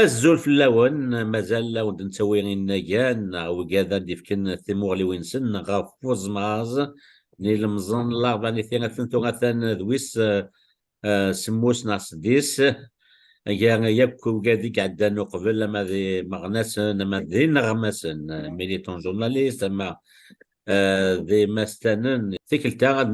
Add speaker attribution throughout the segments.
Speaker 1: الزول في اللون مازال لون نتويغين ناكان او كذا ديفكن ثيمور لي وينسن غافوز ماز ني المزن لا باني ثينا ثنتو غاثان دويس سموس ناس ديس ياكو كاديك عدانو قبل لما ذي مغناسن لما ذي نغمسن ميليتون جورناليست اما ذي مستنن ثيكلتا غاد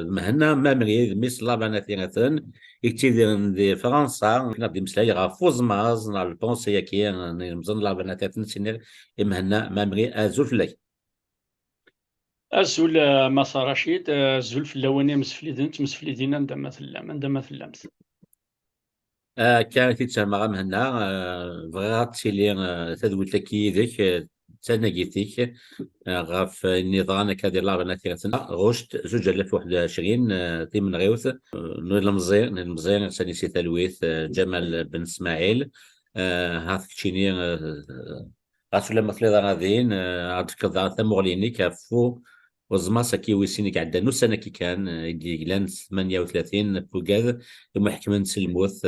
Speaker 1: مهنا ما مريد ميس لابانا ثيغاثن يكتيديرن ذي فرنسا غادي مسلاي غا فوز ماز نا البونسي كي مزن لابانا ثيغاثن سينير مهنا ما مري ازول فلاي
Speaker 2: أزول مسار رشيد أزول في اللواني مسفليدين عندما ثلام عندما ثلامت.
Speaker 1: كانت تسمى مهنا بغات تسيلي تدوي تكي ذيك تناقيتيك غاف النظام كادي لابانا ثيغاثن غوشت 2021 تيمن غيوث نويل المزيان ساني سي تلويث جمال بن اسماعيل هاث كتشيني غاسو لما ثلاثة غاديين عاد كذا ثم غليني كافو وزماسا كي ويسيني قعدا نو سنة كي كان يدي لان 38 بوكاد محكمة سلموث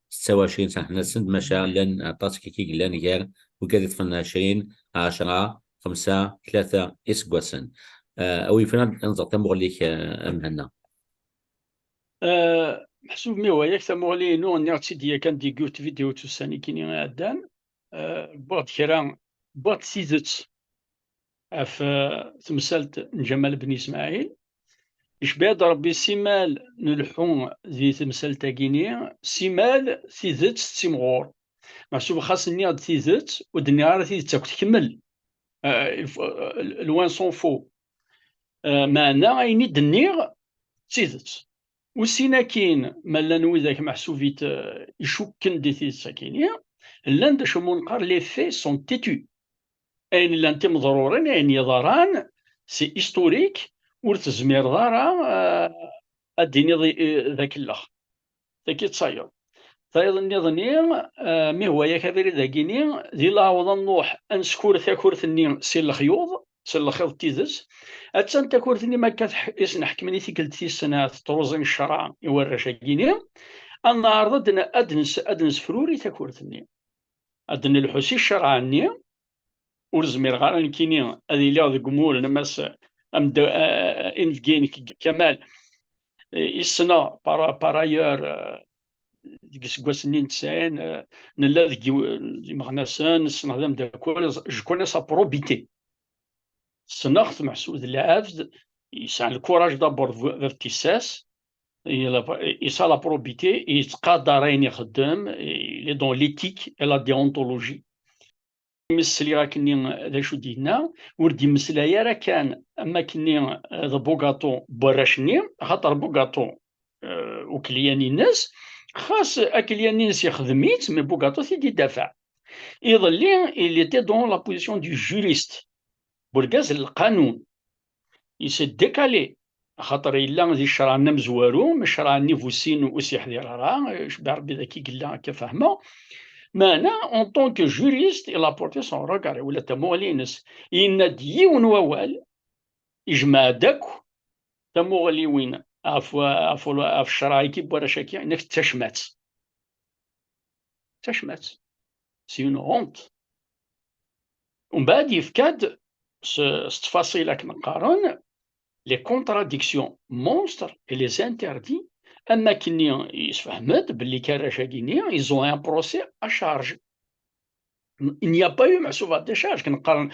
Speaker 1: 26 سنة حنا سند مشا لان عطات كي لان غير وكاد تفن 20 10 5 3 اسكواسن اوي فينا نزغ تم غليك امهنا
Speaker 2: محسوب ميوا ياك ثمولي نو نيرتي ديا كان دي قوت فيديو توساني كيني عدان بعد كرا بعد سيزت في تمثالت جمال بن اسماعيل إش بعد ربي سيمال نلحون ذي تمثال تاكيني سيمال سيزت سيمغور محسوب خاص نياد سيزت ودني راه تيزت تاك تكمل لوان سون فو معنا عيني دنيغ تيزت وسينا كاين مالا نوي ذاك محسوبيت يشكن دي تيزت ساكينيا لان دا شمون نقار لي في سون تيتو اين لان تيم ضرورين اين يضران سي هيستوريك ور تزمير ضارا اديني ذاك الاخ ذاك يتصاير طايض النظني مي هو ياك هذا ذاكيني ذي لا وضن نوح انسكور ثاكور ثني سي الخيوض سي الخيوض تيزس اتسان تاكور ثني ما كانت اسن حكمني ثيكلتي السنة طروزين الشرع يورش كيني النهارده دنا ادنس فروري تاكور ثني ادن الحسي الشرعني ورزمير غارن كيني هذه لا ذكمول نمس ام ان كمال السنة بارايور ديك سكواسني نتسعين نلا ذيك مغناسان السنة داكور جو سا بروبيتي السنة محسود العافد يسعى الكوراج دابور في التيساس يسعى لا بروبيتي يتقادى راين يخدم لي دون ليتيك اي لا ديونتولوجي يمسلي راه كني ذا شو دينا وردي مسلايا راه كان اما كني ذا بوغاطو براشني خاطر بوغاطو وكلياني الناس خاص اكلياني الناس يخدميت مي بوغاطو تيدي دافع يظلي اللي تي دون لا بوزيسيون دو جوريست بورغاز القانون يسي ديكالي خاطر الا ذي الشرعنا مزوارو مش راه نيفو سين وسيح ديال راه شبع ربي ذاك قلا هكا فاهمه مانا اون طون كو جوريست il a porté son regard ولا تمولينس يناد يون ووال يجمع داك تمولي وين عفوا في الشرع كي بورا شاكي انك تشمات سي اون هونت ومن بعد يفكاد ستفاصيلك نقارن لي كونتراديكسيون مونستر اي لي زانتردي اما كني يسفهمت باللي كراشه كيني ايزون ان بروسي ا شارج il n'y a pas eu محسوبة دي شارج كنقارن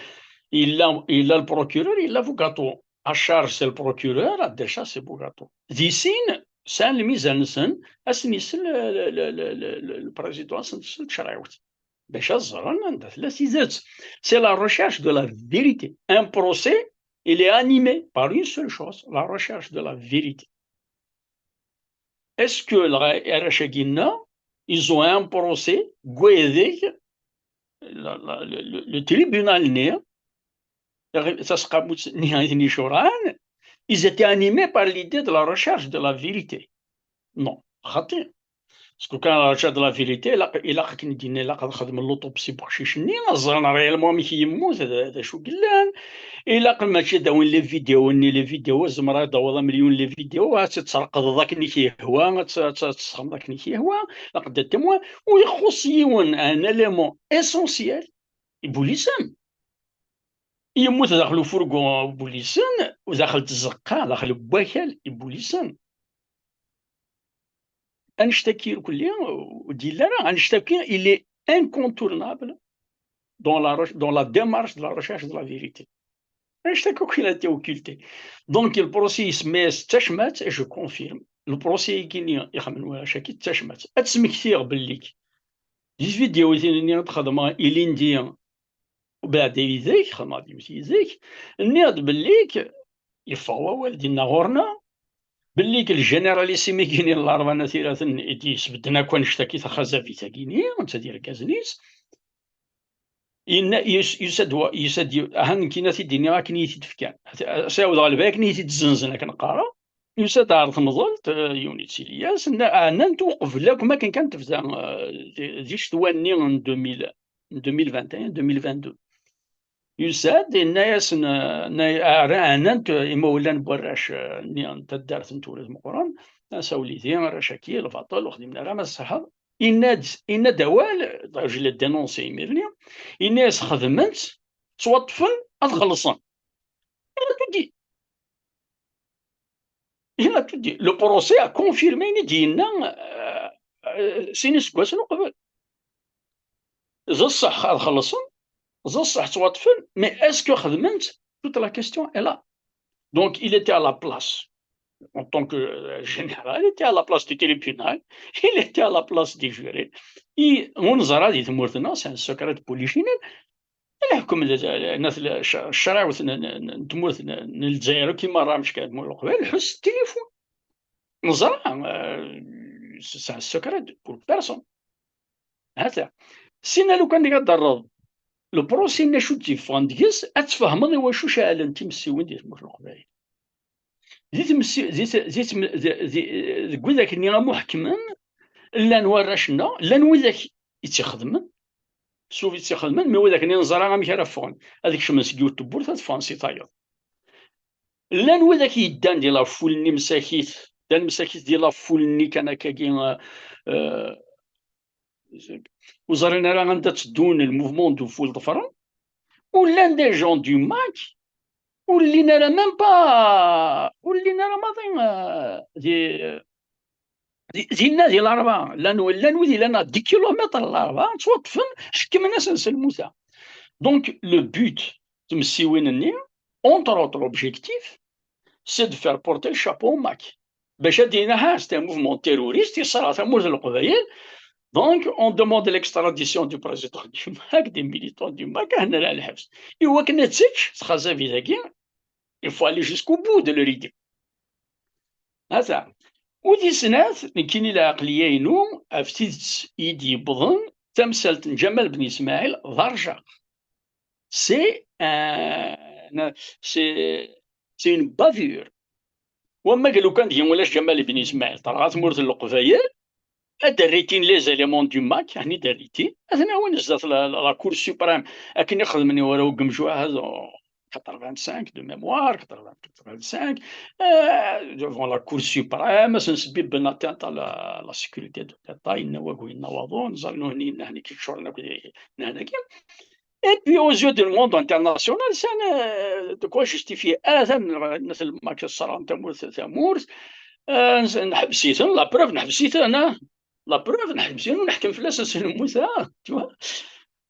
Speaker 2: الا البروكورور الا فوكاتو ا شارج سي البروكورور ا ديشا سي بوكاتو ذي سين سان الميزان سن اسنيسل البريزيدون سن تشرايوت باش الزرن عندها ثلاث سيزات سي لا ريشيرش دو لا فيريتي ان بروسي il est animé par une seule chose la recherche de la vérité. Est-ce que la Rachagina, ils ont un procès, le tribunal né, ils étaient animés par l'idée de la recherche de la vérité. Non, raté. باسكو كان راه د لا فيريتي إلا كان دينا إلا نخدم لوطوبسي بوحشيشني الزرنا ريالمون كي يموت هذا شو قلان إلا ماشي داوين لي فيديو لي فيديو زمرا داولا مليون لي فيديو تترقد ذاك اللي كيهوى تسخن ذاك اللي كيهوى لقد التموين ويخص يون ان اليمون اسونسيال بوليسان يموت داخل فرقو بوليسان وداخل الزقه داخل بواكال بوليسان غنشتكي كليا ودير راه غنشتكي إلي انكونتورنابل دون لا démarche de la recherche de la vérité. غنشتكو كي لا تي اوكولتي دونك البروسي يسمى استشمات جو كونفيرم البروسي كي يخمن ولا شاكي استشمات اتسمكتيغ بليك دي فيديو اللي تخدمها إلي ندير وبعد يزيك خدمة يزيك نيض بليك يفوا والدينا غورنا بليك الجنراليسيمي كيني الاربعه ثلاثه ايديس بدنا كون نشتكي خازا في تاكيني وانت دير كازنيس إن يسد هن كينا تيديني راه كني تدفكان ساود غالبا كني تزنزنا كنقرا يسد عرض نزلت يونيت سيلياس انا نتوقف لك ما كان تفزع ديش تواني 2000 2021 2022 يساد الناس انا مولان بوراش ني تدارت نتولد مقران سوليتي رشاكي الفاطل وخدمنا راه ما الصحه إن دوال راجل دينونسي ميرني الناس خدمت توطفن تخلصن تودي هنا تودي لو بروسي كونفيرمي ديالنا سيني سكواسن قبل صح خلصن صح توطفن مي اسكو خدمت توت لا كيستيون اي لا دونك il était à la place en tant que général, il était à la place du tribunal, il était à la place des jurés. ونظرة دي تمورتنا سان سكرات بوليشينال يحكم الناس الشرع تمورت الجزائر كيما راه مش كتمور قبل حس التليفون نظرة سان سكرات بور بيرسون هذا سينا لو كان كضرب لو بروسي نشو تيفون ديس اتفهمض واش شاعل انت مسيوين ديال تمور قبل زيت كذاك اللي راه محكما لا نورشنا لا نوذاك يتخدم شوف يتخدم مي وذاك اللي نزرع غا ميكرافون هذيك شمس كيوت تبور تفانسي طاير لا نوذاك يدان ديال فولني مساكيت دان مساكيت ديال فولني كان كاين وزرنا راه غندا تدون الموفمون دو فول ظفران ولا دي جون دو ماك ولينا راه ميم با ولينا راه ماضي ديالنا ديال الاربعه لا نولي لنا 10 كيلومتر الاربعه توطفن حكم الناس نسلموها دونك لو بوت تمسيوينني اونتر اوتر اوبجيكتيف سي دو فير بورتي الشابو ماك باش ديناها سيتي موفمون تيروريست يصرا تموت القبائل دونك اون دوموند ليكستراديسيون دو بريزيدون دو ماك دي ميليتون دو ماك هنا على الحبس ايوا كنا تسكش تخازا في ذاكي il faut aller jusqu'au bout de leur idée هذا ودي سنات كاين العقليينو افتيت يدي بضن تمثلت جمال بن اسماعيل ضرجة سي سي اون بافور وما قالوا كان ديال ولاش جمال بن اسماعيل طرات مورت القبايل دريتين لي زيليمون دو ماك يعني دريتين انا وين زات لا كور سوبريم اكن يخدمني ورا وقمجوا هذا 85 de mémoire, 85, devant la Cour suprême, c'est une atteinte à la sécurité de l'État, et puis aux yeux du monde international, c'est de quoi justifier. La preuve, la preuve,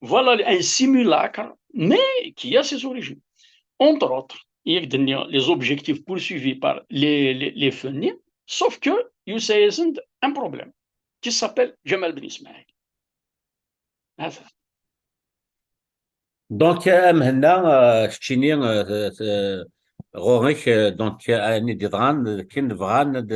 Speaker 2: voilà un simulacre, mais qui a ses origines. Entre autres, il y a les objectifs poursuivis par les FNI, sauf que il y a un problème qui s'appelle Jamal Ben Ismail.
Speaker 1: دونك هنا شتيني غوريك دونك اني ديضغان كين فغان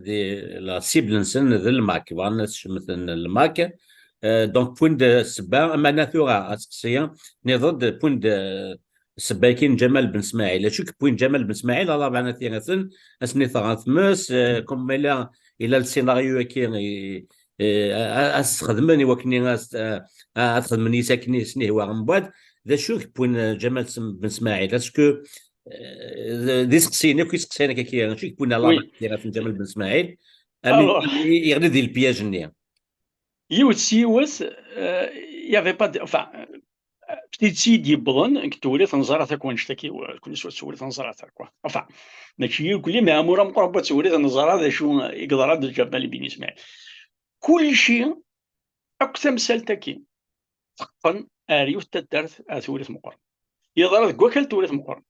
Speaker 1: دي لا سيبل نسن ذا الماك بغان مثلا الماك دونك بوين سبا اما ناثورا اسكسيا نضد بوين سباكين جمال بن اسماعيل شوك بوين جمال بن اسماعيل الله بعنا ثيغاثن اسني ثغاث مس كوميلا الى السيناريو استخدمني وكني تخدمني ساكني سنيه ومن بعد ذا شو كون جمال بن اسماعيل اسكو دي سقسيني كيسقسيني كي شو كون لا
Speaker 2: وي
Speaker 1: ديال جمال بن اسماعيل امي
Speaker 2: الوغ
Speaker 1: يغني ديال البياج نيا
Speaker 2: يوت يافي با enfin بتيت سيد يبغن كتولي تنزرع تكون شتكي كل شويه تولي تنزرع كوا enfin ماشي كل ما امور مقربه تولي تنزرع ذا شو يقدر هذا جبل بن اسماعيل كل شيء اقسم سالتكي تقن اريو تدرت تولي مقرن يضرب كوكل تولي مقرن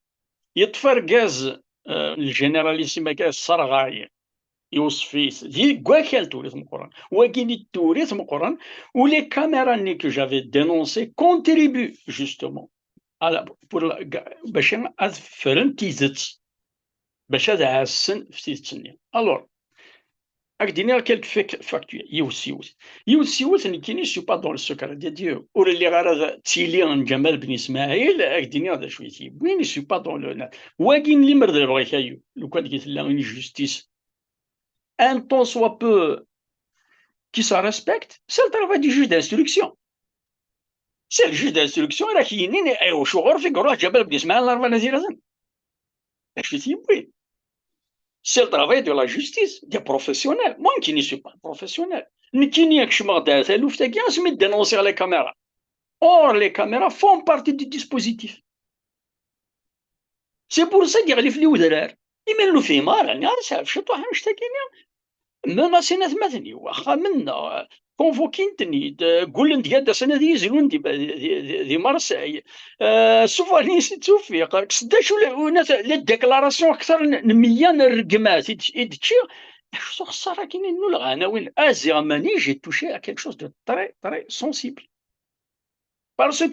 Speaker 2: يطفر غاز الجنراليسيما كاز صرغاي يوصفيس دي كواكل توريث مقرن ولكن التوريث مقرن ولي كاميرا ني كو جافي دينونسي كونتريبيو جوستومون على بور باش فرن تيزت باش هذا عسن في تيزتني الور راك دينا كالك فاكتويل يوت ني كيني سو با دون السكر دي ديو اور اللي غير تيلي جمال بن اسماعيل راك دينا هذا شويه وين سو با دون لو نات ولكن اللي مرض بغيك ايو لو كان قلت لا اون جوستيس un temps soit peu qui se respecte, c'est le travail du juge d'instruction. C'est le juge d'instruction, il a qui est au chouar, fait que Jabal bin Ismaël n'a pas dit rien. Je dis oui. C'est le travail de la justice, des professionnels. Moi qui ne suis pas professionnel. Ni qui n'y a que je m'en dis, c'est l'oufte qui a se met dénoncer les caméras. Or, les caméras font partie du dispositif. C'est pour ça qu'il y a les flous derrière. Ils mettent le film, ça fait toi, je t'ai مناصي مثني واخا منا كونفوكينتني قول لي نتقاد سنه دي يزلون دي مارساي سوفاني توفيق سداش ولا لا ديكلاراسيون اكثر من 100 رقمات يدشي شو خساره كاينين نو العناوين ازيرماني جي توشي ا كيك شوز دو تري تري سونسيبل باسكو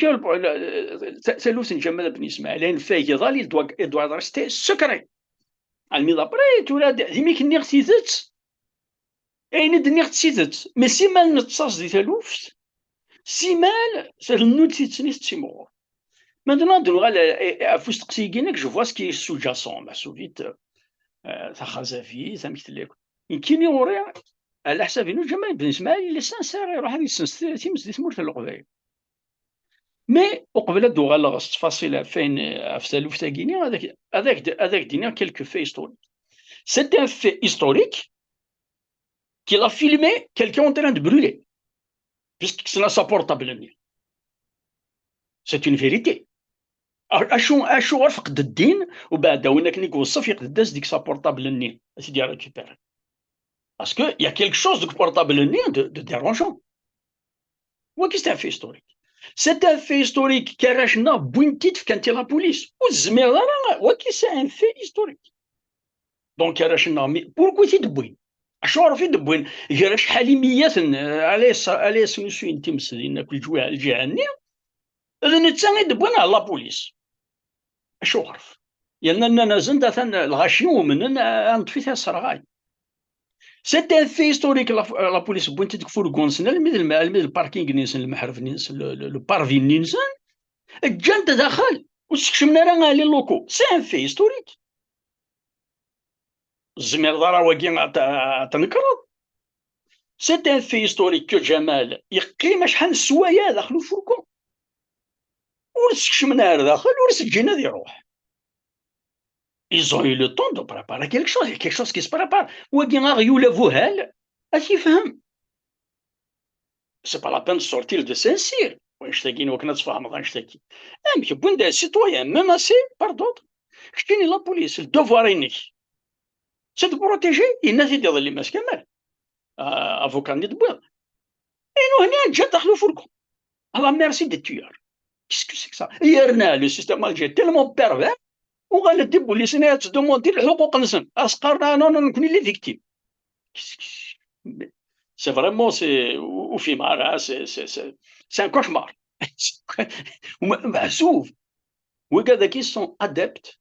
Speaker 2: سلوث جمال بن اسماعيل فاي ظل دو ريستي سكري الميضا بري تولا ديما كني غتيزت أين دنيا تسيدت مي سيمال نتصاص دي تالوفت سيمال سالنوت تيتسنيس تيمور maintenant de افوس تقسيكينك جو فوا سكي سوجاسون مع سوفيت تاع خزافي سميت لك يمكن يوري على حساب انه جمال بن اسماعيل اللي سانسير يروح هذه تيمس دي ثمور القبائل مي وقبل دو غلغ تفاصيل فين في سالوف تاكيني هذاك دينا كيلكو في هيستوريك سيت ان في هيستوريك qu'il a filmé quelqu'un en train de brûler, puisque c'est sa portable. C'est une vérité. أشو فقد الدين وبعد وينك نيك وصف يقدر داز ديك سا بورتابل الني سيدي ريكوبير باسكو يا كيلك شوز دوك بورتابل الني دو ديرونجون ولكن سي ان في هيستوريك سي ان في هيستوريك كراشنا بوينتيت كانت لا بوليس والزمير راه ولكن سي ان في هيستوريك دونك كراشنا بوركو تيدبوين أشو عرفي دبوين جرى شحال ميات على سنسوين تمثلين كل الجهه الني هذا نتا دبوين على لا بوليس أشو عرف لأننا نازل الغاشي ومن نطفي فيها الصرغاي سي ان في هيستوريك لا بوليس بوينت ديك فورغون سنا الميد الباركينغ نيسن المحرف نيسن لو بارفين نيسن جانت داخل وسكشمنا راه لي لوكو سي ان في هيستوريك الزمير ضرا واقي تنكرض سي ان في هيستوريك كو جمال يقيم شحال السوايع داخل الفوركون ورسكشمنا داخل ورسجينا يروح ils ont eu le temps de préparer quelque chose qui se prépare واقي غيولا فوهال اش يفهم سي با لا بين سورتير دو سانسير ونشتاكين وكنا تفهم غنشتاكي امك بوندا سيتويان ميناسي بار دوطر شتيني لا بوليس الدوفوار انك سي دو بروتيجي الناس اللي اللي ماسكه مال افوكا ني دبويض انو هنا جا دخلوا فوركم على ميرسي دي تيور كيسكو سي سا يرنا لو سيستيم الجي تيلمون بيرفير وغالب دي بوليس هنا تدوموندي الحقوق نسن اسقرنا نون نكون لي فيكتيم سي فريمون سي وفي مارا سي ان كوشمار محسوف وكذا كي سون ادبت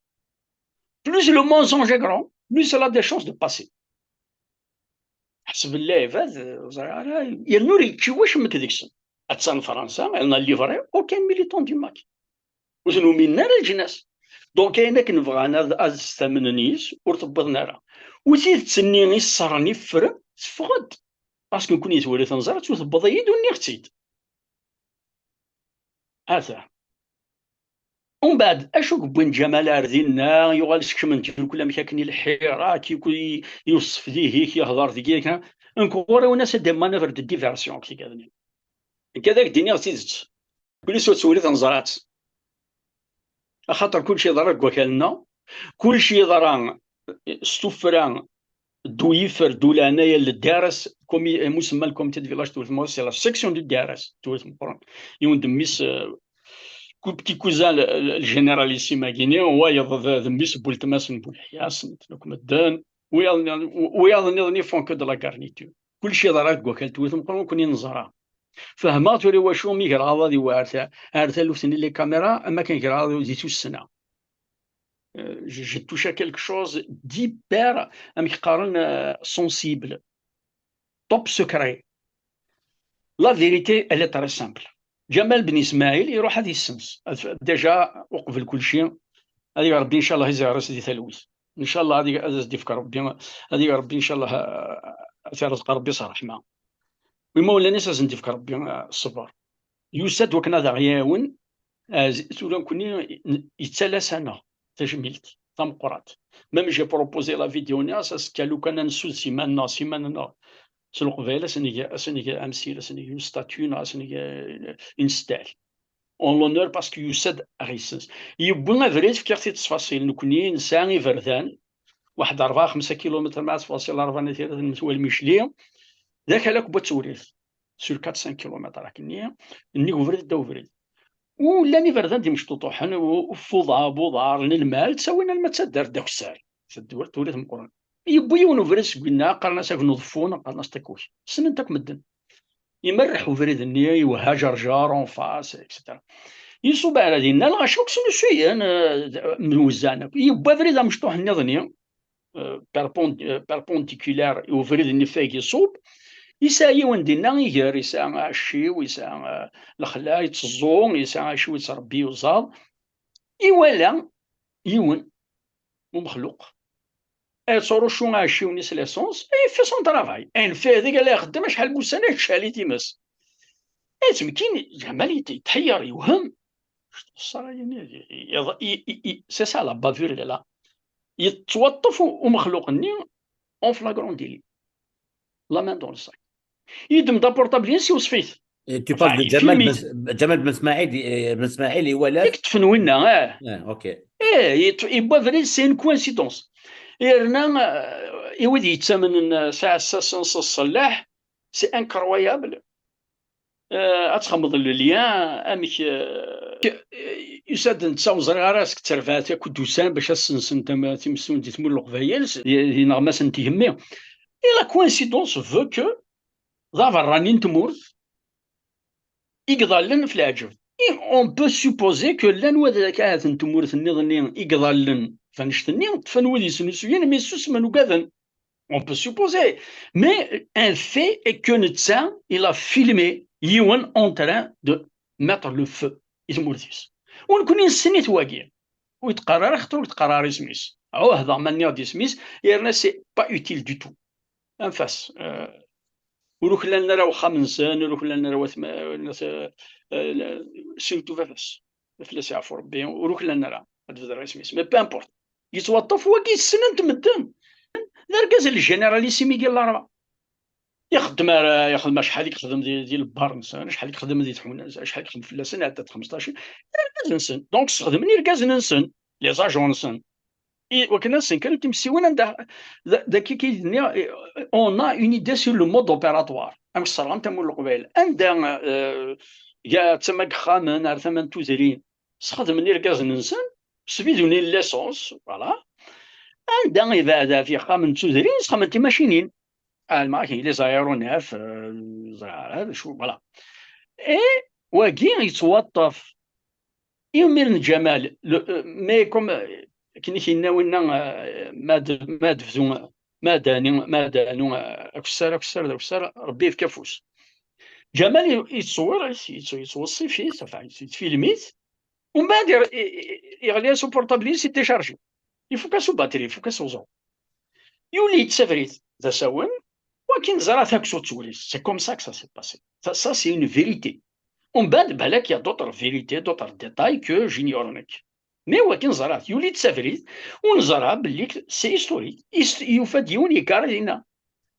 Speaker 2: بلوس لو مونسونج غران بلوس لا دي شونس دو باسي حسب الله فاز يا نوري شي واش من كديكسن اتسان فرنسا انا ليفري اوكان ميليتون دي ماك وشنو منا الجناس دونك كاين كنبغى انا استمن نيس ورتبطنا راه وزيد تسني يصرني فرم تفقد باسكو نكون يتولي تنزر تثبط يد وني اختيد هذا ومن بعد اشوك بوين جمال اردينا يغال سكمن كل ما كاين الحراك كي يوصف ليه هيك يهضر ديك نكور وناس دي مانوفر دو ديفيرسيون كي كذا كذاك ديني غتيزت كل سوى تولي تنزرات خاطر كلشي ضرك وكالنا كلشي ضران ستوفران دويفر دولانايا للدارس كومي مسمى الكوميتي دو فيلاج توت سي لا سيكسيون دو دارس توت يون دميس بتي كوزان الجينيراليسيما كيني هو دميس بولتماس بولحياس نتلوك مدان ويظني فون كو دو لا كارنيتور كلشي ضرك وكال توت مقرون كوني نزرا فهما توري واشو مي كراضا دي وارثا ارثا لوثني لي كاميرا اما كان كراضا ديتو السنه j'ai touché à quelque chose d'hyper sensible, top secret. La vérité, elle est très simple. جمال بن اسماعيل يروح هذه السنس ديجا وقف كل شيء. هذه ربي ان شاء الله يزيد راسي تلويث ان شاء الله. هذه ازاز ديفك ربي، هذه ربي ان شاء الله رزق ربي صراحه ما وما ولا ناس لازم ديفك ربي الصبر يسد وكنا ذا غياون سولا كوني يتسالى سنه تجميلت تمقرات ميم جي بروبوزي لا فيديو ناس كالو كان نسول سيمانا سلو قبيله سنيك امثله سنيك اون ستاتيو سنيك اون ستال اون لونور باسكو يسد اغيسنس يبغى فريت في كارتي تفاصيل نكوني نساني فردان واحد 4 5 كيلومتر مع تفاصيل 4 نتيرة المتوال ميشلي ذاك هلاك بغا توريث سور 4 5 كيلومتر راكني ني وفريت دا وفريت ولاني فردان دي مشطوطوحن وفوضى بوضار المال تساوينا الماء تدار داك الساعه تدور توريث مقرن يبوي ونفرس قلنا قالنا ساك نضفونا قالنا ستكوش سنن تاك مدن يمرح وفريد النية يوهاجر جار اون فاس اكسترا يصوب على دينا لا شوك سنو شويه موزعنا يبا فريد مشطوح النظنيه بيربونديكولار وفريد النفاق يصوب يساعي وندينا يجار يساعي الشي ويساعي الخلا يتزون يساعي شوي يتربي وزاد يوالا يون ومخلوق صورو شو غاشي ونيس ليسونس اي في سون طرافاي ان في هذيك اللي خدام شحال من سنه شحال تيمس تمكين جمال يتحير يوهم الصراحه يعني سي سا لا بافور لا يتوظف ومخلوق ني اون فلاغرون ديلي لا مان دون الساك يدم دا بورطابل وصفيت
Speaker 1: Tu parles de Jamal Ben Ismail ولا
Speaker 2: يكتفن وينا
Speaker 1: اوكي
Speaker 2: يبغى فري سي ان كوانسيدونس يرنا يودي يتسمن ساعه ساسنس الصلاح سي انكرويابل اتخمض الليان امك يساد نتساو زرا راسك ترفات كدوسان باش السنسن تما تمسون دي تمول القبايل دي نغماس نتيهمي اي لا كوانسيدونس فو كو ظافر راني نتمور يقضى في العجب اون بو سوبوزي كو لان وذاك هذا نتمور النظني يقضى فنشتني فنولي سنسوين مي سوس منو كذا. On peut supposer. Mais un fait est que Nitsa, il a filmé Yuan en train de mettre le feu. يتمورتيس ونكون نسنيت واقيا ويتقرر خطر ويتقرر سميس او هذا مانيا دي سميس يرنا سي با اوتيل دو تو انفاس وروح لنا راه واخا منسان وروح لنا راه الناس سيرتو فلاس يعرفوا ربي وروح لنا راه هذا سميس مي با امبورت يتوظف واقي السنه تمدن نركز الجينيراليسيمي ديال الاربعه يخدم شحال يخدم ديال البار نسان شحال يخدم ديال تحونا شحال يخدم في اللسان عدد 15 يركز نسن دونك خدمني يركز نسن لي زاجون نسن وكنا نسن كانوا تمسيون عند داك كيدني اون ا اون ايدي سور لو مود اوبيراتوار ام الصرام تمول القبائل عندها يا تما خامن عرف ثمن توزرين خدمني يركز نسن سبيدوني ليسونس فوالا عندها يبعد في خامن توزرين خامن ماشينين الماكين لي زايروناف هذا شو فوالا اي واقي يتوظف يمير الجمال مي كوم كني كيناولنا ما دفزو ما دانو اكسر ربي في كفوس جمال يتصور يتوصي فيه يتفيلميت ومن بعد يغلي سو بورطابل سي تيشارجي يفوكا سو باتري يفوكا سو زون يولي يتسافريت ذا ساون ولكن زرات هاكسو تولي سي كوم سا كسا سي باسي سا سي اون فيريتي ومن بعد بالك يا دوطر فيريتي دوطر ديتاي كو جينيورونيك مي ولكن زرات يولي تسافريت ونزرها باللي سي هيستوريك يوفى ديون يكار لينا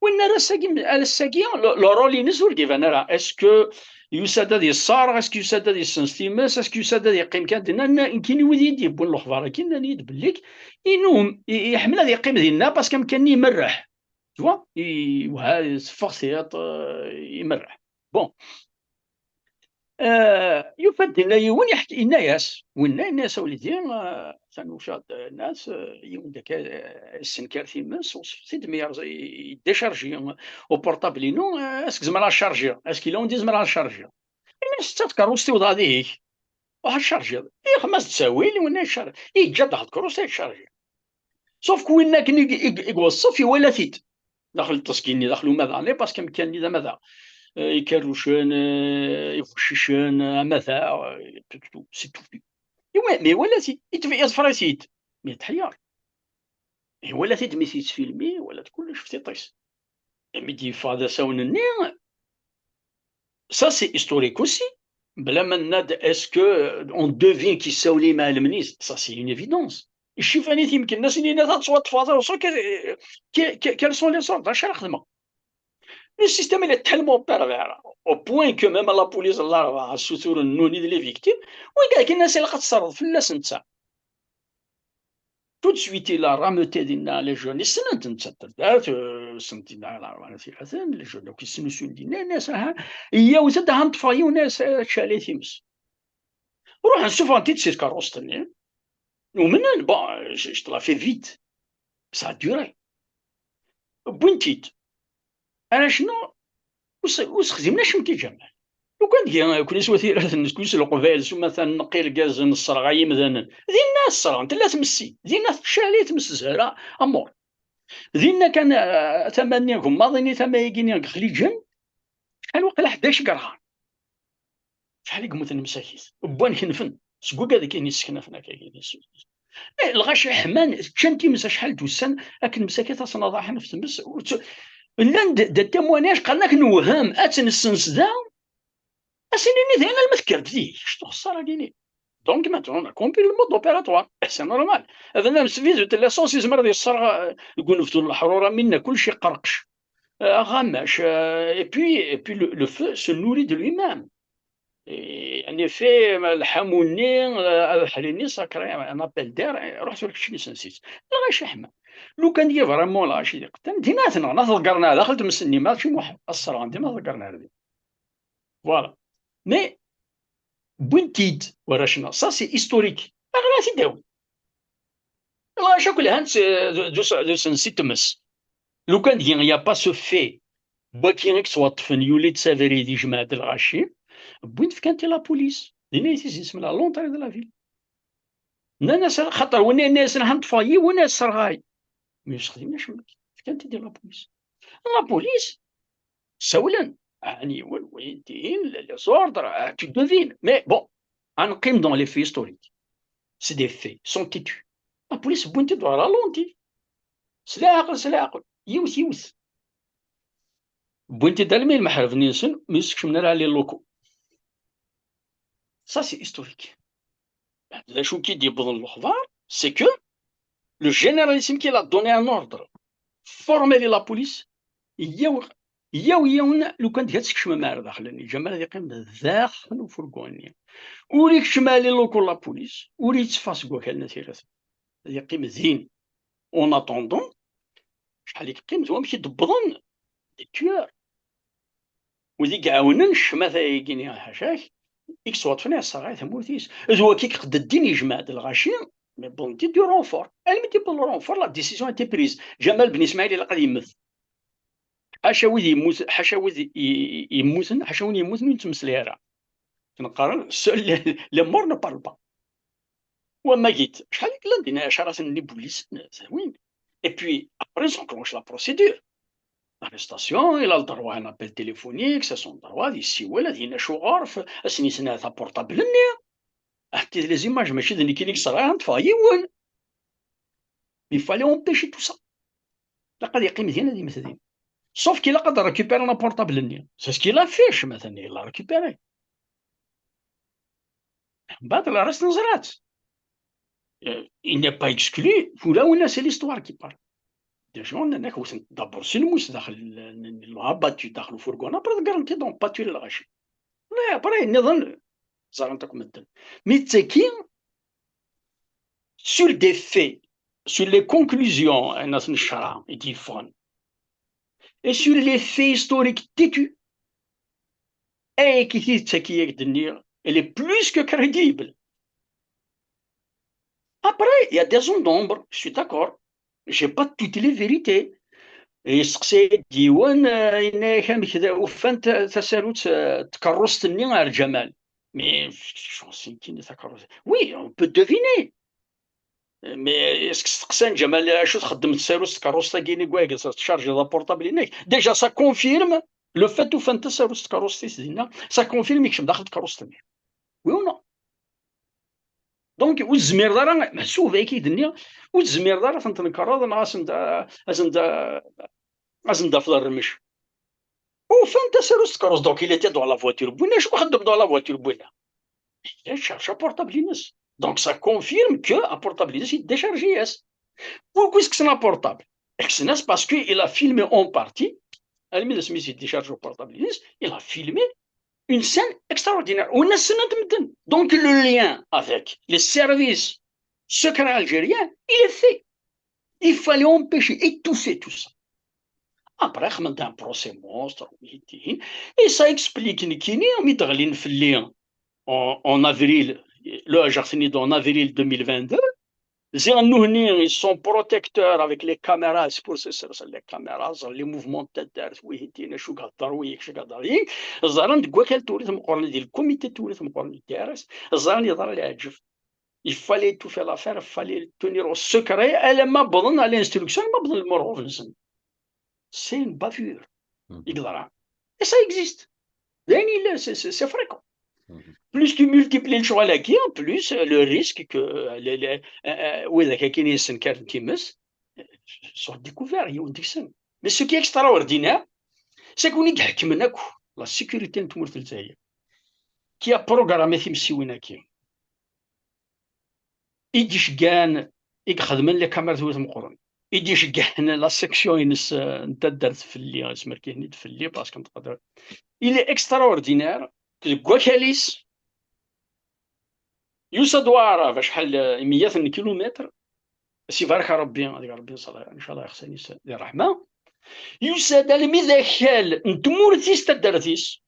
Speaker 2: وين راه الساكي لو رول ينزل كيفاش راه اسكو يسدد ديال الصار اسكو يسدد ديال السنستيماس اسكو يسدد يقيم كان ديالنا كاين ودي يبون الاخبار كاين نيد بالليك انهم يحمل هذه القيمه ديالنا باسكو كان يمرح توا وهذا فورسيات يمرح بون يفد لنا يون يحكي لنا ياس وين الناس وليدي تنوشاد الناس يون داك السنكار تيمس وسيد ميار يديشارجي او بورطابلينو اسك زمرا شارجي اسكي لون دي زمرا شارجي الناس تتكروستي وضع هذيك واحد شارجي اي خمس تساوي لي وين شارجي يجد واحد كروستي شارجي سوف كوين كان يوصف ولا ثيت داخل التسكيني داخلو ماذا باسكو كان ماذا يكروشن يفششن ماذا سي تو مي ولا سي يتفراسيت مي تحيار مي ولا تيد مي فيلمي ولا كلش في طيس مي دي فادا ساونني سا سي هيستوريك اوسي بلا ما ناد اسكو اون دوفين كي ساولي مع المنيس سا سي اون ايفيدونس الشوف انا يمكن الناس اللي تصوت تفاضل وصل كال سون لي سورت اش الخدمه Le système il est tellement pervers au point que même la police الله راه السطور النوني ديال لي فيكتيم وكاع الناس اللي كتصرف في الناس نتا tout de suite la rameuté ديالنا لي جون السنه نتا دارت سنتي على في حسن لي جون كيسنوا سن ديالنا الناس هي وزاد هنطفايو ناس شالي تيمس روح نشوف انتي تسيت كاروستني ومن بون جو لا في فيت سا دوري بوينتيت انا شنو واش خدمنا شمتي جمال لو كان كل سواتي كل القبائل ثم مثلا نقي الغاز نصرغا مثلا دينا الصرا انت لا تمسي دينا شالي تمس زهره امور دينا كان ثمانينكم ماضيني ثمانينك خليجن شحال وقيلا 11 قرغان شحال يقمت المساكيت بوان كنفن سكوكا هذا كاين يسكن فينا كاين الغاشي حمان تشنتي مسا شحال دوسان لكن مساكيت اصلا حنا في تمس لا دا تيمواناج قالناك نوهم اتن السنس ذا اسيني ذا انا المذكر بدي شتو خساره كاينين دونك ماتون كومبي المود اوبيراتوار سي نورمال هذا نفس فيزو تاع لاسونس يزمر ديال الصرا يقول نفتو الحروره منا كلشي قرقش غماش اي بي لو فو سو نوري دو لوي ميم يعني في الحموني الحريني ساكري انا ابل دار رحت لك شنو نسيت غاشي حما لو كان دي فريمون لا شي قتل ديناتنا نذكرنا دخلت مسني ماشي واحد الصرا ديما ذكرنا هذه فوالا مي بوينتيد ورا شنو سا سي هيستوريك اغلى تداوي لا شكون هانت دو سنسي تمس لو كان دي يا با سو في باكينك سوات فن يولي تسافري دي جماعه الغاشي بوينت كانت لا بوليس دينا يتيزي اسم لا لونطري دو لا فيل ناس خاطر وين الناس نهمت فايي وناس صرغاي مش خدمناش كانت ديال لا بوليس لا بوليس سولا يعني وين لي زوردر tu devines mais bon غنقيم دون لي في هيستوريك سي دي في سون تيتو لا بوليس بوينتي دو رالونتي سلا عقل يوث بوينتي دالمي المحرف نيسن ميسكش من على لي لوكو سا سي هيستوريك لا شو كي دي بضن الاخبار سي كو لو جينيراليسيم كي لا دوني ان اوردر فورمي لا بوليس ياون لو كان ديال تكشم مار داخلني جمال هذه قيم داخل وفرقوني وريك شمالي لوكو لا بوليس وريت فاسكو كان نتيرات هذه قيم زين اون اتوندون شحال قيمت هو مشي دبضن دي كيور وديك عاوننش مثلا يجيني حاشاك اكس وات فينا صغير ثموتيس هو كيك قد الدين يجمع الغاشي مي بون دي دو رونفور المي دي بون رونفور لا ديسيزيون تي بريز جمال بن اسماعيل اللي قاعد يمثل حاشا ويد يموت حاشا ويد يموتن حاشا وين يموتن يتمسلي راه كنقرر سؤال لامور نو بارل با وما جيت شحال لندينا عشرات لي بوليس زوين اي بي ابري سونكلونش لا بروسيدور l'arrestation il a le droit à un appel téléphonique c'est son droit ديال السي ولد هنا شو غارف اسني سنه بورطابل حتى لي زيماج ماشي ذني كي صغار نطفى يوان. il fallait empêcher tout ça. لقد يقيم مزيان هذه مثلا. sauf qu'il لقد récupéré un portable ني. c'est ce qu'il a fait مثلا il l'a récupéré. من بعد راه نزرات. il n'est pas exclu ولا c'est l'histoire qui parle. des gens هناك وسن دبر سلموس داخل الهبط داخل الفرقون ابرا كارنتي دون باتوري الغاشي. لا ابرا نظن زعما مثلا ميتسكين sur des faits, sur les conclusions et sur les faits historiques têtus, elle est plus que crédible. Après, il y a des zones d'ombre, je suis d'accord. Je n'ai pas toutes les vérités. يسقسي ديوان كان كذا وفانت تسالوت تكرست على الجمال. مي شو سيمكن تكرست؟ وي on peut deviner. مي اسك تسقسان جمال شو تخدم تساروس تكروس كايني كواكس تشارجي لا بورطابل هناك ديجا سا كونفيرم لو فات وفانت تساروس تكروس تيسدينا سا كونفيرم يكشف داخل تكروس وي وي نو. دونك والزمير راه محسوب كي دنيا والزمير راه تنكرر انا ازندا في الرمش وفانت تساروس تكروس دونك il était dans la voiture بوينا شو خدم dans la voiture بوينا cherche un portable Linux. Donc ça confirme que un portable Linux est déchargé. Pourquoi est-ce que c'est un portable? C'est parce qu'il a filmé en partie, décharge au portable Linux, il a filmé une scène extraordinaire. Donc le lien avec les services secrets algériens, il est fait. Il fallait empêcher, étouffer tout ça. Après, il y a un procès monstre, et ça explique qu'il y a en avril, le Argentine en avril 2022, ils sont protecteurs avec les caméras, c'est pour ça les caméras, les mouvements de tête, le comité de tourisme, il fallait tout faire l'affaire, il fallait tenir au secret, elle m'a donné l'instruction, elle m'a donné le mot. C'est une bavure. Et ça existe. C'est fréquent. Plus tu multiplies le choix là, plus le risque que les soient découverts. Mais ce qui est extraordinaire, c'est qu'on y a la sécurité qui a programmé Timsiwinaki. Il dit que les caméras de Moukoran. Il dit que la section il est extraordinaire que Guacalis يوصدوا فشحال 100 كيلومتر سي بارك ربي هذيك ربي يصلح ان شاء الله يخصني الرحمه يوساد المذاكال نتمورتيس تدرتيس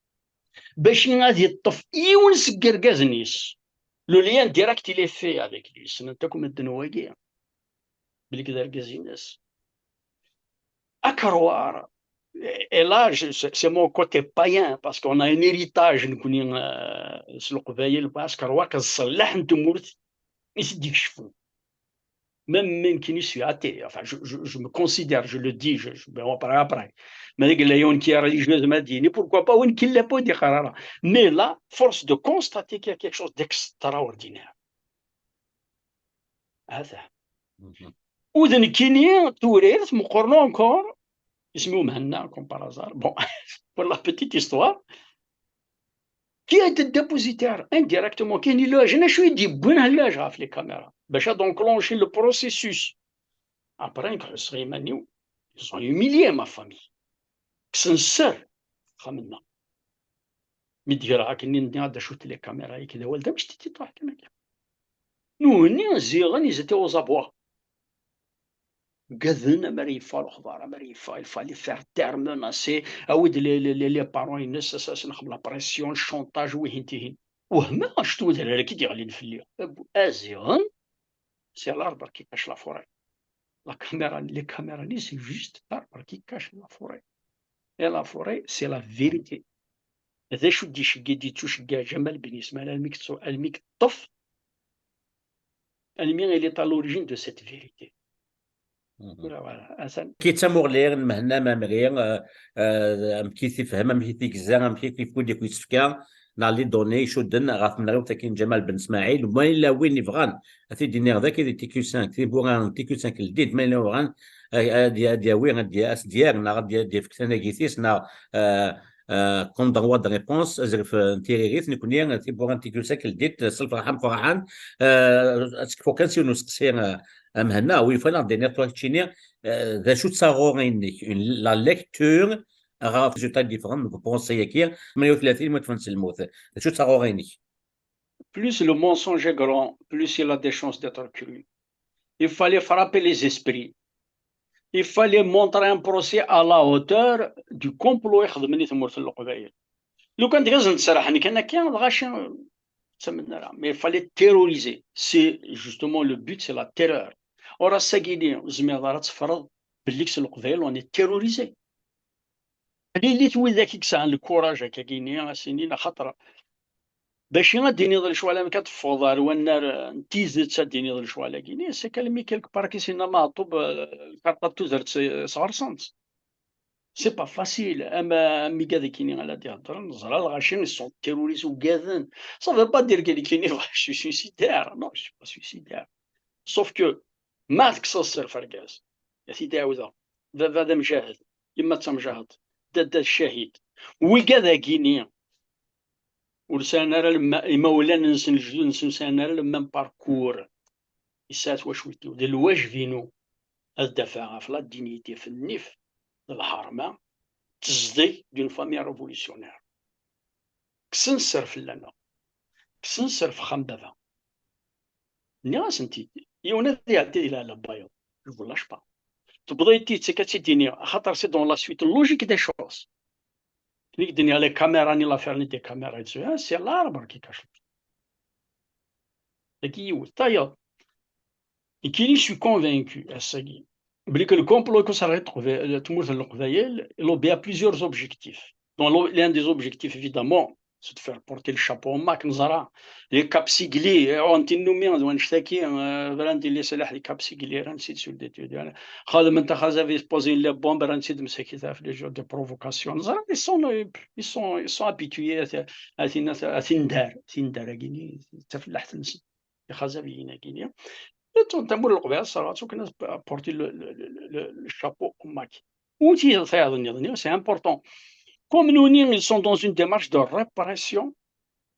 Speaker 2: باش غادي يطف يون سكركاز نيس لو ليان ديراكت لي في هذيك ليس نتاكم الدنواقيه بلي كذا الكازيناس اكروار. Et là, c'est mon côté païen, parce qu'on a un héritage, même qui suis athée, enfin, je me considère, je le dis, je vais en parler après. Mais qui est religieuse m'a dit, pourquoi pas, qui l'a pas dit, mais là, force de constater qu'il y a quelque chose d'extraordinaire. Ouden Kini, Touré, مقارنة encore. اسمه مهنا comme par hasard. Bon, pour la petite histoire, qui a été dépositaire indirectement, qui est là, je ne suis dit, bon, là, j'ai fait les caméras. Ben, j'ai donc enclenché le processus. Après, ils ont humilié ma famille. Sincère, maintenant. Mais dire à qui n'y a pas shooté les caméras et qui les walda, je t'ai dit, toi, nous, ils étaient aux abois. Il fallait faire taire, menacer, les parents, la pression, le chantage, c'est l'arbre qui cache la forêt. Les caméras, c'est juste l'arbre qui cache la forêt. Et la forêt, c'est la vérité. Elle est à l'origine de cette vérité.
Speaker 1: كي تمغلير مهنا مامري مكيتي فهم مكيتي كزا مكيتي فودي كويتفكا لي دوني شدن غاف من غير تاكين جمال بن اسماعيل وما الا وين يبغان اثي دينيغ ذاك تي كيو 5 تي بوغان تي كيو 5 الجديد ما الا بغان ديا وين ديا اس ديالنا ديا فكتنا كيتيس نا كون دغوا د ريبونس ازرف نتيري غيث نكون تي بوغان تي كيو 5 الجديد صلف رحم فرحان اسكو كان سي نسقسي مهنا وي فانا دينيغ توكتشيني ذا شو تصاغوريني لا ليكتور غاف جوتا ديفرون بونسي كي 38 ما تفنس الموت شو تصاغوريني.
Speaker 2: Plus le mensonge est grand, plus il a des chances d'être cru. Il fallait frapper les esprits. Il fallait montrer un procès à la hauteur du complot يخدمني ثمورة القبائل. لو كان تغزن تسرحني كان كان غاشي تسمنا mais il fallait terroriser. C'est justement le but, c'est la terreur. ورا الساكيني زميضة تفرض بالليكس القبائل on est terrorisé. اللي توي ذاك يكسع الكوراج هكا كاينين سنين خطره باش غاديني ظل شوالا ما كتفوض والنار نتيزت ساديني ظل شوالا كاينين سي كلمي كيلك بار كيسينا معطوب الكارطه توزرت صغرسنت سي با فاسيل اما مي كاع كاينين على تيهضر نزرا الغاشين سون تيروريست وكاذن صافي با دير كاينين شي سويسيدير نو شي با سويسيدير سوف كو ما تكسر فركاز يا سيدي عاوزه هذا مجاهد يما تمجاهد دا الشهيد وكذا كينيا ولسانا لما مولانا نسن الجدود نسانا لما باركور يسات واش ويتو د الواجبينو الدفاع في لا دينيتي في النف الحرمه تصدي دون فامي ريفوليسيونير كسنسر في لنا كسنسر في خمبابا ناس انتي يونا يعطي الى البايض جو لاش با تبغيتي تكاتي ديني خاطر سي دون لا سويت لوجيك دي شوز كليك دنيا لي كاميرا ني لافير ني دي كاميرا يتسوي سي لاربر كي كاشف داكي يوث طايا كي شو كونفينكو اساكي بلي كو الكومبلو كو سا ريتروفي تموت القبايل لو بيا بليزيور اوبجيكتيف دون لان دي اوبجيكتيف évidemment c'est de faire porter le chapeau ماك نزرا لي كابسيغلي اونتي نومي ونشتكي فرانتي لي سلاح لي كابسيغلي راه نسيت سول ديتو خادم انت خازافي سبوزي لي بومب راه نسيت مسكيتها في لي جو دي بروفوكاسيون نزرا ils sont habitués ثندار كاينين تفلحت نسيت خازافي هنا كاينين تمر القبائل الصراحه كنا بورتي الشابو ماك وتي فايض سي امبورطون comme nous ils sont dans une démarche de répression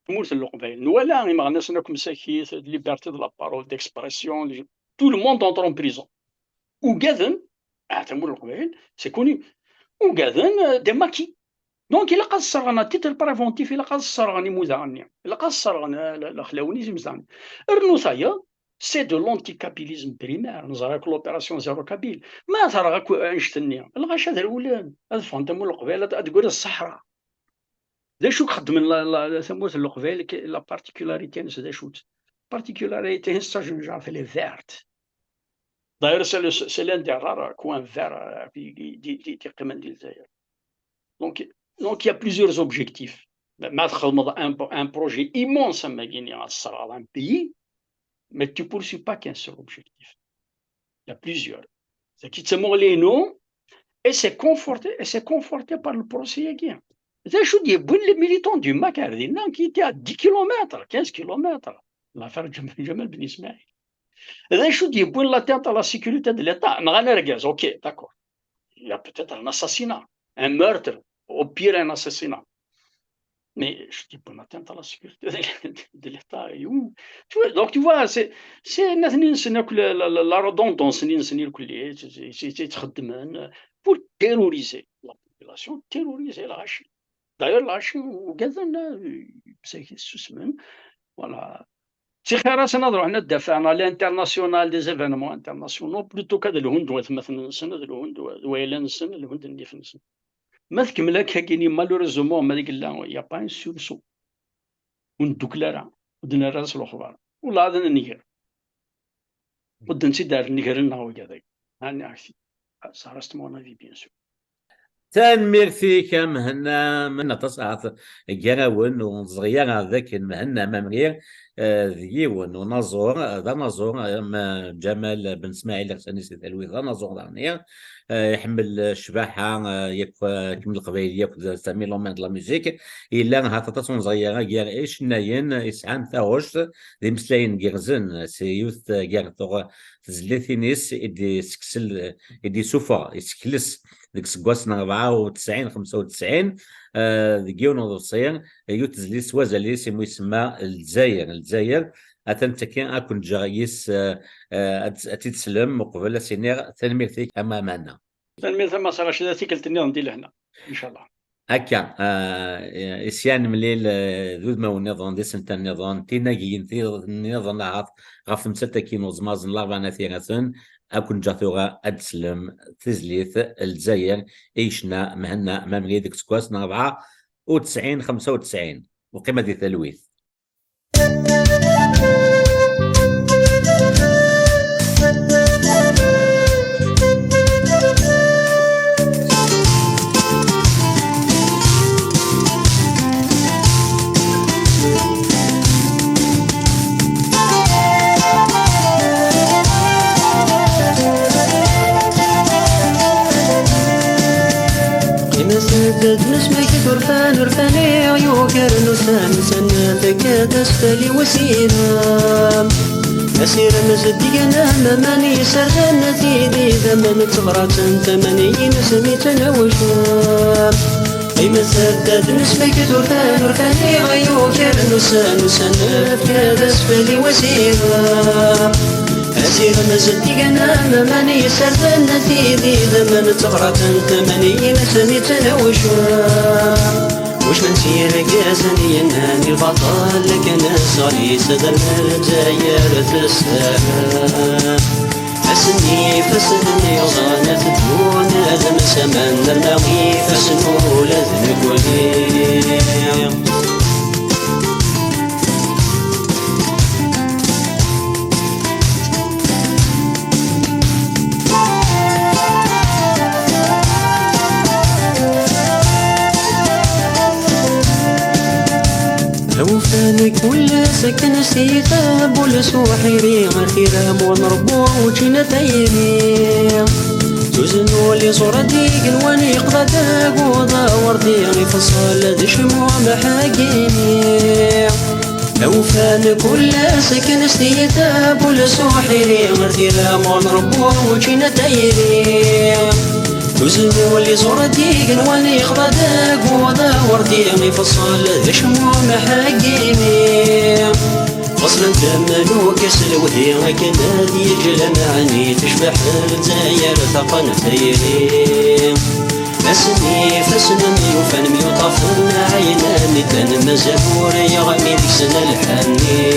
Speaker 2: تموت القبائل ولا ما غناش ناكم ساكيت liberté de la parole d'expression tout le monde entre en prison وكاذن تموت القبائل سي كوني وكاذن دي ماكي دونك الا قاد الصرغنا تيتر بريفونتيف الا قاد الصرغني مزعني الا قاد الصرغنا الاخلاوني مزعني رنوثايا سي دو لونتيكابيليزم بريمير نزرك لوبيراسيون زيرو كابيل ما ترى انشتني الغاش هذا الولاد هذا فهمتم القبائل تقول الصحراء ذا شو خدم سموت القبائل لا بارتيكولاريتي هذا شو بارتيكولاريتي ساجون جا في لي فيرت داير سي لان دي رار كوان فير دي قمن ديال الجزائر دونك يا بليزيور اوبجيكتيف ما تخدم ان بروجي ايمونس ما كاين على الصراع ان بيي mais tu ne poursuis pas qu'un seul objectif. Il y a plusieurs. C'est qui te montre les noms et c'est conforté par le procès. Je dis, les militants du Macardin qui étaient à 10 km, 15 km, l'affaire Jamel Ben Ismail. Je dis, l'atteinte à la sécurité de l'État, ok, d'accord. Il y a peut-être un assassinat, un meurtre, au pire un assassinat. Mais je dis, bonne atteinte à la sécurité de l'État. Donc, tu vois, c'est la redondance, pour terroriser la population, terroriser la Chine. D'ailleurs, la Chine, voilà. C'est خلاص نهضروا حنا دافعنا على الانترناسيونال دي زيفينمون انترناسيونال بلوتو كذا الهند مثلا سنه الهند ويلان سنه الهند اللي في السنه ما تكمل هكا كاينين مالوريزمون ما ديك لا يا با ان سورسو وندوكلارا ودنا راس الاخبار والله هذا نيغر ود نسي دار نيغر لنا هو كذا هاني عرفتي سا رست مون افي بيان سور
Speaker 1: تنميرتي مهنا من تصعد جراون وصغير هذاك مهنا ممرير ذيون ونازور ذا نازور جمال بن اسماعيل الحسني سيد الوي ذا نازور ذا يحمل الشباحه ياك كمل القبائل ياك سامي لومين لا ميوزيك الا هاتا تصون صغيره كاع ايش ناين يسعان ثاوش دي مسلاين كيرزن سيوث كاع تزليثينيس ادي سكسل ادي سوفا يسكلس ديك سكواسنا 94 95 ديون وصير يوتزليس وزليس يسمى الجزائر اتنتكين اكون جايس اتتسلم مقبل سينير تنميرتك امامنا
Speaker 2: تنمير ما صارش ذاتي قلت لنا ندير هنا ان شاء الله
Speaker 1: هكا اسيان مليل ذود ما ونظام دي سنت النظام تيناكين في النظام غاف مسلتكين وزمازن لاربعة ثيغاثن اكون جاثوغا ادسلم تزليث الجزائر ايشنا مهنا مامري ديك سكواس 94 95 وقيمه دي ثلويث.
Speaker 3: نسمك ترفان رفاني عيوكر نسام سنتك تسفلي وسيرام أسير مزدينا مماني سرنا تيدي ذمن تغرات تمني نسمي تنوشام قيمة سدد نسمك ترفان رفاني عيوكر نسام سنتك تسفلي وسيرام أسير مزدينا مماني سرنا تيدي ذمن تغرات تمني نسمي تنوشام وش من سير قاسني ينهاني البطل لك انا صاري سدر الجزائر تسلم أسني فسني وصانت تكون أذم سمن نرمي فسنو لذنك وليم وفانك ولا سكن سيتاب ولا سوحيري غيرام ونربو وجينا تايري توزنو لي صورة ديك الواني يقضى داق ودور ديغي فصال ذي شموع محاقيني وفانك ولا سكن سيتاب ولا سوحيري غيرام ونربو وجينا تايري توزنو لي صورة ديك الواني يقضى داق ودور ديغي فصال ذي شموع محاقيني فصلا تملو كسل وهي كنادي جل معني تشبح الجزائر ثقن تيري أسني فسنني وفنمي وطفن عيناني تنم زهوري يغمي ديك سنة الحني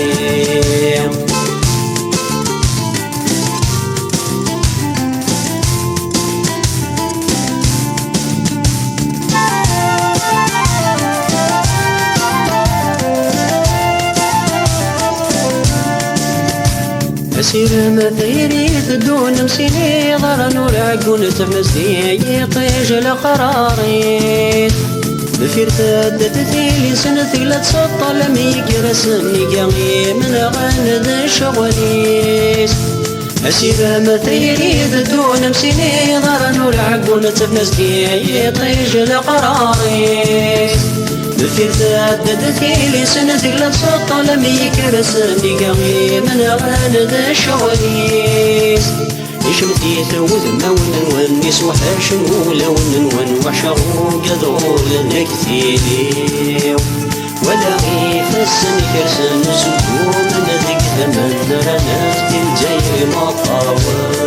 Speaker 3: أسير مثيري تدون مسيني ضر نور عقون تمسي يطيج لقراري بفير تدت ثيلي سنة لا تسطل ميك رسمني قامي من غاند الشغليس أسير مثيري تدون مسيني ضر نور عقون تمسي يطيج لقراري بفير تدت ثيلي سنة لا تسطل ميك رسمني قامي من غاند الشغليس يشمتي ثوذ مون ونس وحاشن ولون وحشرو قدرو لنكثيلي ولا غيث السن كرسن سجون ذيك ثمن رنفت الجير مطاوى